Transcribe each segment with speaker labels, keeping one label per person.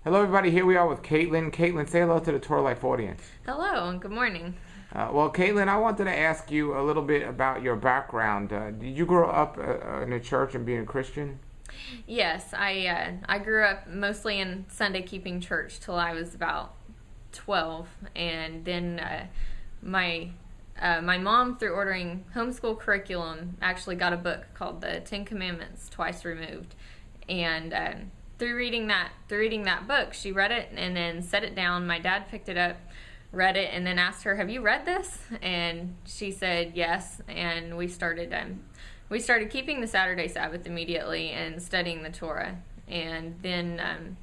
Speaker 1: Hello, everybody. Here we are with Caitlin. Caitlin, say hello to the Torah Life audience.
Speaker 2: Hello and good morning.
Speaker 1: Well, Caitlin, I wanted to ask you a little bit about your background. Did you grow up in a church and being a Christian?
Speaker 2: Yes, I grew up mostly in Sunday keeping church till I was about 12, and then my mom, through ordering homeschool curriculum, actually got a book called the Ten Commandments Twice Removed, and through reading that book, she read it and then set it down. My dad picked it up, read it, and then asked her, "Have you read this?" And she said yes, and we started keeping the Saturday Sabbath immediately and studying the Torah, and then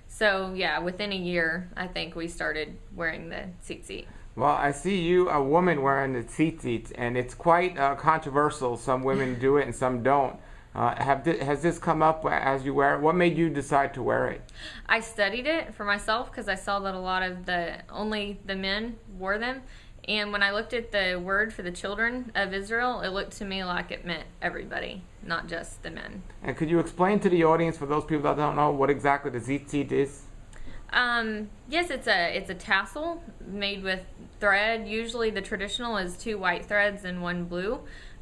Speaker 2: so yeah, within a year, I think we started wearing the tzitzit.
Speaker 1: Well, I see you, a woman, wearing the tzitzit, and it's quite controversial. Some women do it and some don't. Has this come up as you wear it? What made you decide to wear it?
Speaker 2: I studied it for myself because I saw that a lot of only the men wore them. And when I looked at the word for the children of Israel, it looked to me like it meant everybody, not just the men.
Speaker 1: And could you explain to the audience, for those people that don't know, what exactly the tzitzit is?
Speaker 2: Yes, it's a tassel made with thread. Usually the traditional is 2 white threads and 1 blue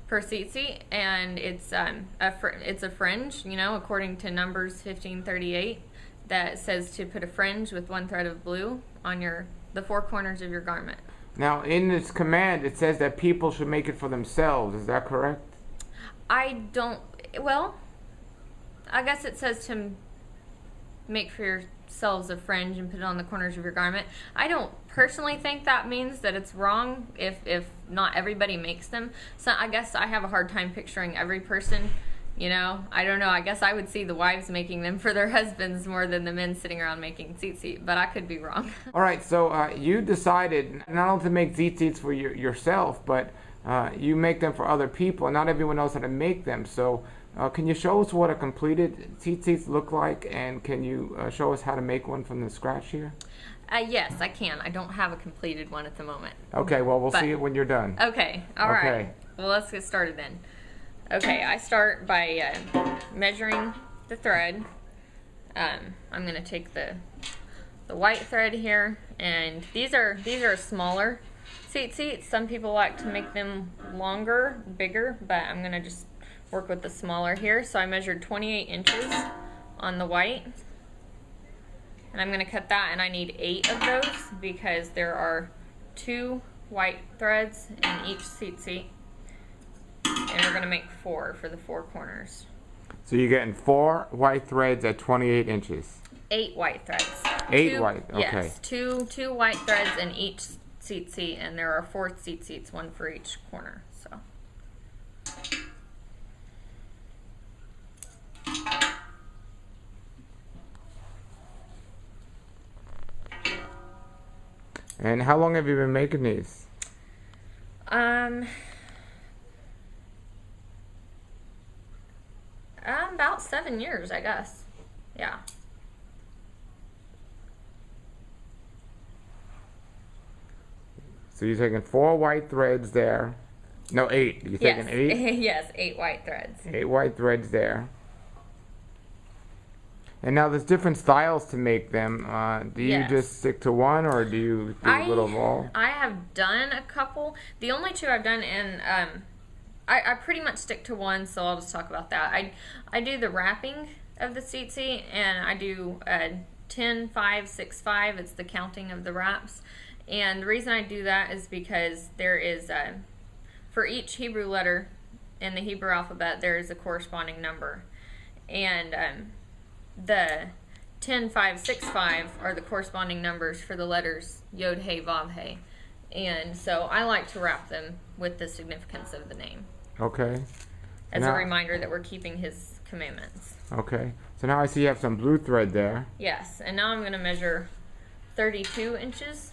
Speaker 2: per tzitzit, and it's a fringe, according to Numbers 15:38, that says to put a fringe with 1 thread of blue on the 4 corners of your garment.
Speaker 1: Now, in this command, it says that people should make it for themselves. Is that correct?
Speaker 2: Well, I guess it says to make for yourselves a fringe and put it on the corners of your garment. I don't personally think that means that it's wrong if not everybody makes them. So I guess I have a hard time picturing every person, I don't know. I guess I would see the wives making them for their husbands more than the men sitting around making tzitzit, but I could be wrong.
Speaker 1: All right, so you decided not only to make tzitzits for yourself, but you make them for other people, and not everyone knows how to make them. So can you show us what a completed tzitzits look like, and can you show us how to make one from the scratch here?
Speaker 2: Yes, I can. I don't have a completed one at the moment.
Speaker 1: Okay, well, we'll see it when you're done.
Speaker 2: Okay, all right. Well, let's get started then. Okay, I start by measuring the thread. I'm going to take the white thread here, and these are smaller tzitzits. Some people like to make them longer, bigger, but I'm going to just work with the smaller here. So I measured 28 inches on the white, and I'm going to cut that, and I need 8 of those because there are 2 white threads in each tzitzit. And we're going to make 4 for the 4 corners.
Speaker 1: So you're getting 4 white threads at 28 inches.
Speaker 2: 8 white threads.
Speaker 1: 8 white, okay.
Speaker 2: Yes, two white threads in each tzitzit, and there are 4 tzitzits, 1 for each corner. So.
Speaker 1: And how long have you been making these?
Speaker 2: About 7 years, I guess. Yeah.
Speaker 1: So you're taking 4 white threads there. No, 8. You're taking 8?
Speaker 2: Yes, 8 white threads.
Speaker 1: 8 white threads there. And now there's different styles to make them. Do you just stick to one, or do you do a little of all?
Speaker 2: I have done a couple. The only 2 I've done, and I pretty much stick to one, so I'll just talk about that. I do the wrapping of the tzitzit, and I do 10, 5, 6, 5. It's the counting of the wraps. And the reason I do that is because there is, for each Hebrew letter in the Hebrew alphabet, there is a corresponding number. And the 10, 5, 6, 5 are the corresponding numbers for the letters Yod, He, Vav, He. And so I like to wrap them with the significance of the name.
Speaker 1: Okay.
Speaker 2: As a reminder that we're keeping his commandments.
Speaker 1: Okay. So now I see you have some blue thread there.
Speaker 2: Yes. And now I'm going to measure 32 inches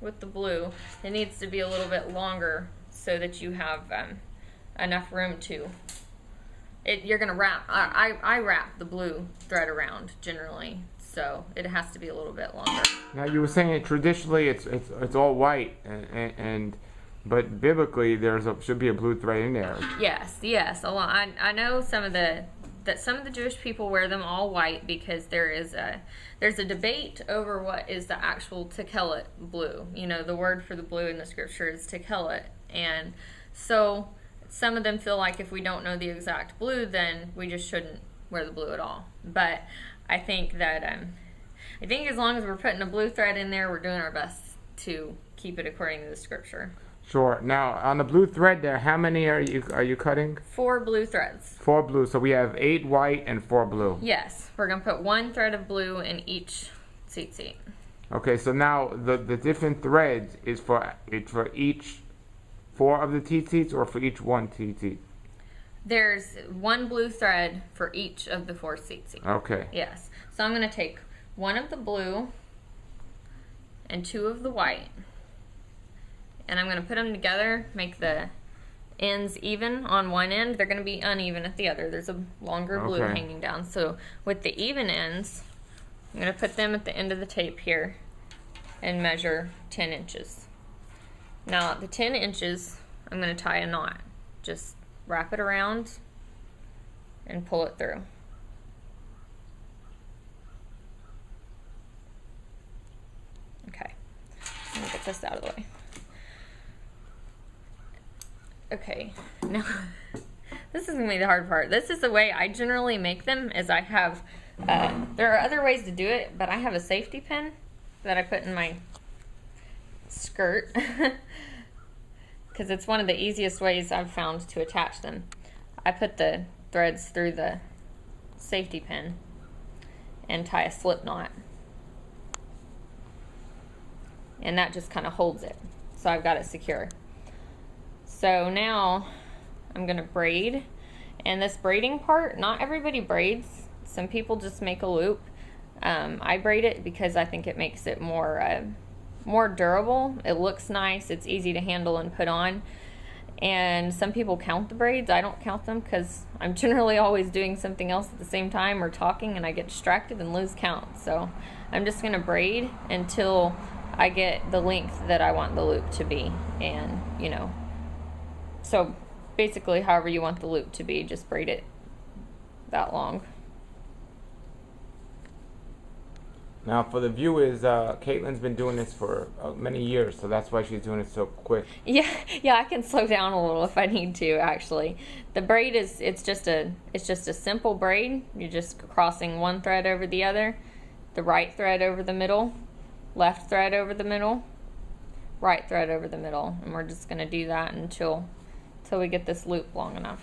Speaker 2: with the blue. It needs to be a little bit longer so that you have enough room to. You're going to wrap. I wrap the blue thread around generally. So it has to be a little bit longer.
Speaker 1: Now you were saying traditionally it's all white, but biblically should be a blue thread in there.
Speaker 2: Yes, a lot. I know some of the that some of the Jewish people wear them all white because there's a debate over what is the actual tekelet blue. You know, the word for the blue in the scripture is tekelet. And so some of them feel like if we don't know the exact blue, then we just shouldn't wear the blue at all. But I think that I think as long as we're putting a blue thread in there, we're doing our best to keep it according to the scripture.
Speaker 1: Sure. Now, on the blue thread there, how many are you cutting?
Speaker 2: 4 blue threads.
Speaker 1: 4 blue. So we have 8 white and 4 blue.
Speaker 2: Yes. We're going to put 1 thread of blue in each tzitzit.
Speaker 1: Okay, so now the different threads is for each 4 of the tzitzits or for each 1 tzitzit?
Speaker 2: There's 1 blue thread for each of the 4 tzitzit.
Speaker 1: Okay.
Speaker 2: Yes. So I'm going to take 1 of the blue and 2 of the white. And I'm going to put them together, make the ends even on one end. They're going to be uneven at the other. There's a longer blue hanging down. So with the even ends, I'm going to put them at the end of the tape here and measure 10 inches. Now at the 10 inches, I'm going to tie a knot. Just wrap it around and pull it through. Okay, let me get this out of the way. Okay, now this is going to be the hard part. This is the way I generally make them, is I have, there are other ways to do it, but I have a safety pin that I put in my skirt because it's one of the easiest ways I've found to attach them. I put the threads through the safety pin and tie a slip knot, and that just kind of holds it, so I've got it secure. So now I'm going to braid, and this braiding part, not everybody braids. Some people just make a loop. I braid it because I think it makes it more durable. It looks nice. It's easy to handle and put on. And some people count the braids. I don't count them because I'm generally always doing something else at the same time or talking, and I get distracted and lose count. So I'm just going to braid until I get the length that I want the loop to be. And, you know, so basically however you want the loop to be, just braid it that long.
Speaker 1: Now for the viewers, Caitlin's been doing this for many years, so that's why she's doing it so quick.
Speaker 2: Yeah, I can slow down a little if I need to. Actually, the braid it's just a simple braid. You're just crossing one thread over the other, the right thread over the middle, left thread over the middle, right thread over the middle, and we're just going to do that until we get this loop long enough.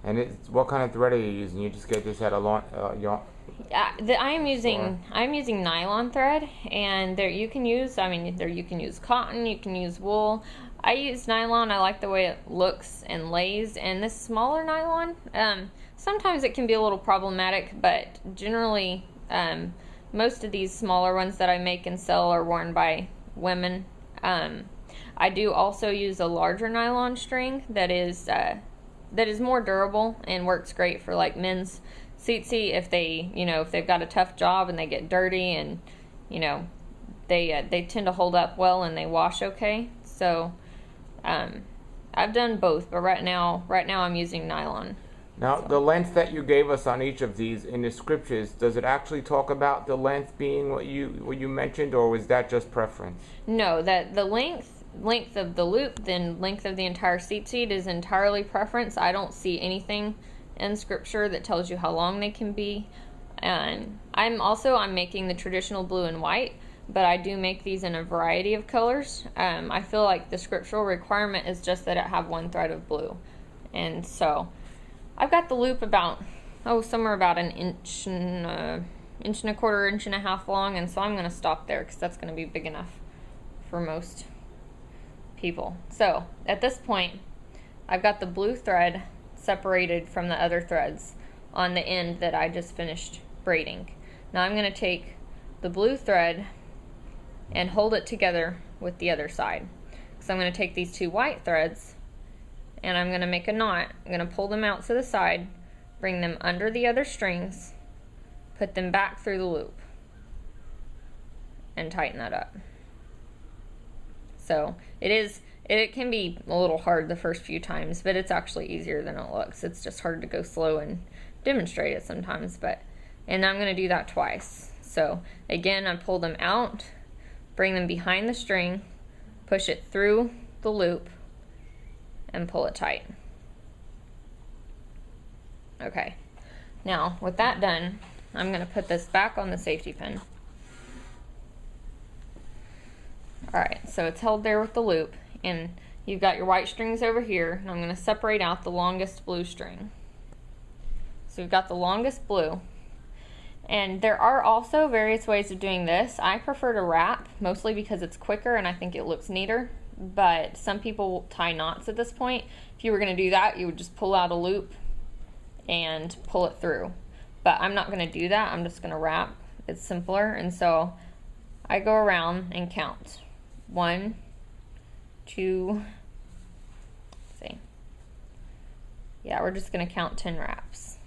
Speaker 1: And what kind of thread are you using? You just get this at a
Speaker 2: I'm using nylon thread, and you can use cotton, you can use wool. I use nylon. I like the way it looks and lays. And this smaller nylon, sometimes it can be a little problematic, but generally most of these smaller ones that I make and sell are worn by women. I do also use a larger nylon string that is more durable and works great for like men's tzitzit if they've got a tough job and they get dirty, and they tend to hold up well and they wash okay. So I've done both, but right now I'm using nylon.
Speaker 1: Now, the length that you gave us on each of these in the scriptures, does it actually talk about the length being what you mentioned, or was that just preference?
Speaker 2: No, that the length of the loop, then length of the entire tzitzit is entirely preference. I don't see anything in scripture that tells you how long they can be. And I'm making the traditional blue and white, but I do make these in a variety of colors. I feel like the scriptural requirement is just that it have one thread of blue. And so I've got the loop somewhere about an inch and a quarter, inch and a half long, and so I'm going to stop there because that's going to be big enough for most people. So at this point, I've got the blue thread separated from the other threads on the end that I just finished braiding. Now I'm going to take the blue thread and hold it together with the other side. So I'm going to take these 2 white threads and I'm going to make a knot. I'm going to pull them out to the side, bring them under the other strings, put them back through the loop and tighten that up. So it can be a little hard the first few times, but it's actually easier than it looks. It's just hard to go slow and demonstrate it sometimes, and I'm going to do that twice. So again, I pull them out, bring them behind the string, push it through the loop, and pull it tight. Okay, now with that done, I'm going to put this back on the safety pin. Alright, so it's held there with the loop, and you've got your white strings over here, and I'm going to separate out the longest blue string. So we've got the longest blue, and there are also various ways of doing this. I prefer to wrap, mostly because it's quicker and I think it looks neater, but some people tie knots at this point. If you were going to do that, you would just pull out a loop and pull it through. But I'm not going to do that, I'm just going to wrap. It's simpler, and so I go around and count. 1, 2, see. Yeah, we're just going to count 10 wraps.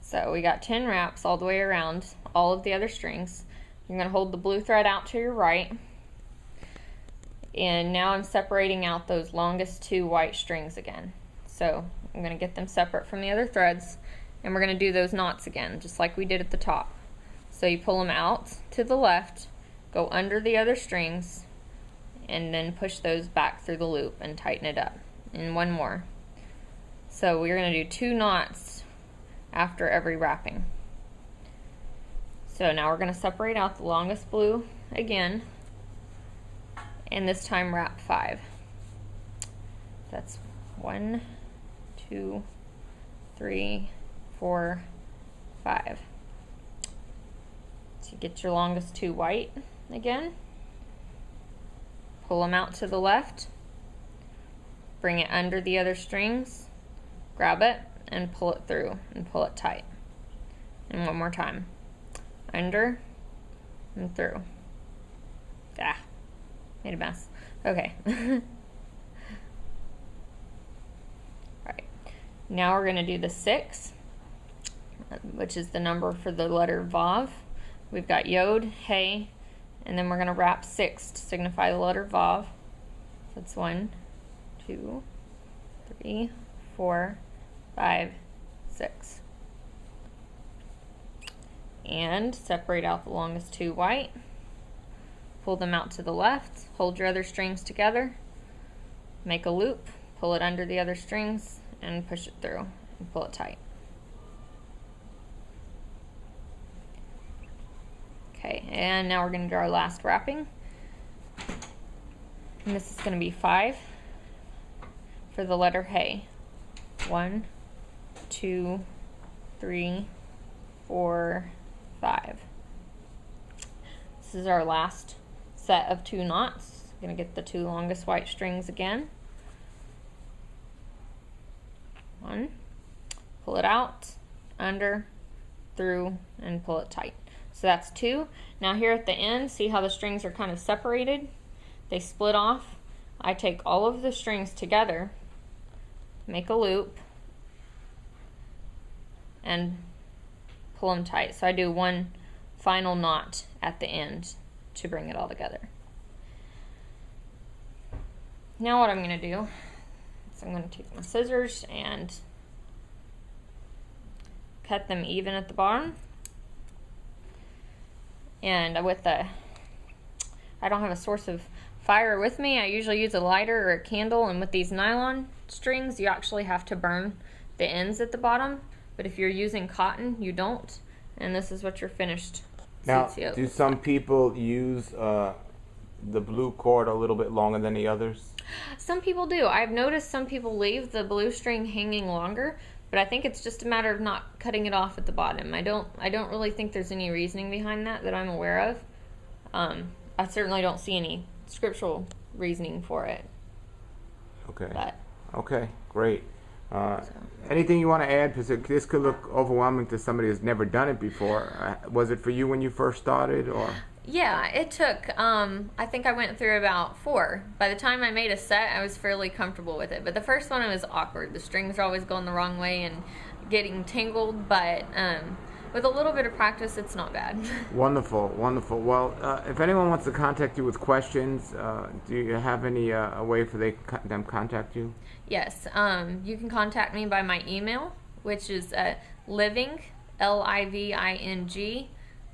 Speaker 2: So we got 10 wraps all the way around all of the other strings. You're going to hold the blue thread out to your right. And now I'm separating out those longest 2 white strings again. So I'm going to get them separate from the other threads, and we're going to do those knots again, just like we did at the top. So you pull them out to the left, go under the other strings, and then push those back through the loop and tighten it up. And one more. So we're going to do 2 knots after every wrapping. So now we're going to separate out the longest blue again, and this time wrap 5. That's 1, 2, 3, 4, 5. So you get your longest 2 white again, pull them out to the left, bring it under the other strings, grab it, and pull it through and pull it tight. And one more time. Under and through. Ah, made a mess. Okay. Alright. Now we're going to do the 6, which is the number for the letter Vav. We've got Yod, Hey, and then we're going to wrap 6 to signify the letter Vav. So it's 1, 2, 3, 4, 5, 6. And separate out the longest 2 white, pull them out to the left, hold your other strings together, make a loop, pull it under the other strings, and push it through and pull it tight. Okay, and now we're going to do our last wrapping, and this is going to be 5 for the letter Hey. 1, 2, 3, 4, 5. This is our last set of 2 knots. I'm going to get the 2 longest white strings again. 1, pull it out, under, through, and pull it tight. So that's 2. Now here at the end, see how the strings are kind of separated? They split off. I take all of the strings together, make a loop, and pull them tight. So I do one final knot at the end to bring it all together. Now what I'm going to do is I'm going to take my scissors and cut them even at the bottom. And I don't have a source of fire with me. I usually use a lighter or a candle, and with these nylon strings you actually have to burn the ends at the bottom, but if you're using cotton you don't, and this is what your finished
Speaker 1: Now, do some people use the blue cord a little bit longer than the others?
Speaker 2: Some people do. I've noticed some people leave the blue string hanging longer, but I think it's just a matter of not cutting it off at the bottom. I don't really think there's any reasoning behind that I'm aware of. I certainly don't see any scriptural reasoning for it.
Speaker 1: Okay.
Speaker 2: But,
Speaker 1: okay, great. Anything you want to add? Because this could look overwhelming to somebody who's never done it before. Was it for you when you first started, or?
Speaker 2: Yeah, it took, I think I went through about 4. By the time I made a set, I was fairly comfortable with it. But the first one, it was awkward. The strings are always going the wrong way and getting tangled. But with a little bit of practice, it's not bad.
Speaker 1: Wonderful, wonderful. Well, if anyone wants to contact you with questions, do you have any a way for them contact you?
Speaker 2: Yes, you can contact me by my email, which is living, LIVING,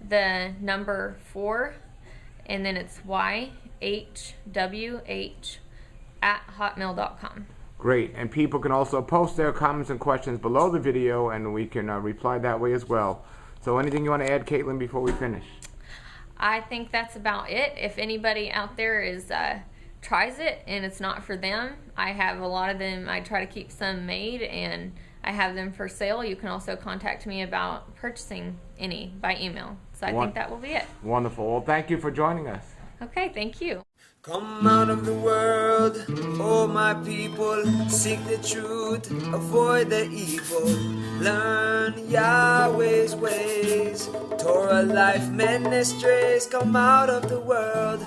Speaker 2: the number 4, and then it's YHWH @hotmail.com.
Speaker 1: Great. And people can also post their comments and questions below the video, and we can reply that way as well. So anything you want to add, Caitlin, before we finish?
Speaker 2: I think that's about it. If anybody out there is tries it and it's not for them, I have a lot of them. I try to keep some made, and I have them for sale. You can also contact me about purchasing any by email. So I think that will be it.
Speaker 1: Wonderful. Well, thank you for joining us.
Speaker 2: Okay, thank you.
Speaker 3: Come out of the world, oh my people, seek the truth, avoid the evil, learn Yahweh's ways, Torah life ministries, come out of the world.